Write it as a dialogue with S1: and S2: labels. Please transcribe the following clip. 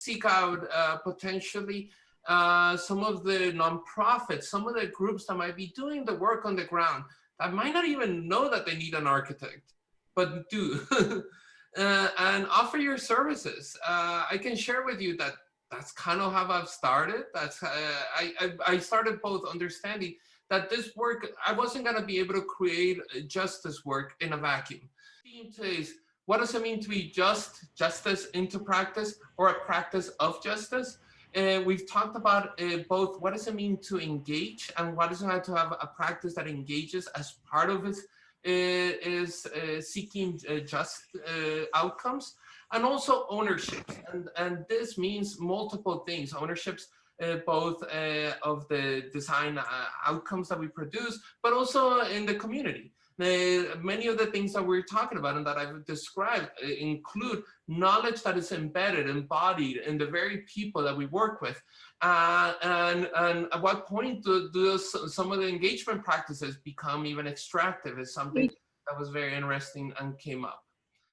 S1: seek out potentially some of the nonprofits, some of the groups that might be doing the work on the ground that might not even know that they need an architect, but do, and offer your services. I can share with you that that's kind of how I've started. That's I started both understanding that this work, I wasn't going to be able to create justice work in a vacuum. The theme says, what does it mean to be justice into practice, or a practice of justice? We've talked about both what does it mean to engage and what does it mean to have a practice that engages as part of it is seeking just outcomes, and also ownership. And this means multiple things. Ownerships both of the design outcomes that we produce, but also in the community. Many of the things that we're talking about and that I've described include knowledge that is embedded, embodied in the very people that we work with. And at what point do some of the engagement practices become even extractive is something that was very interesting and came up.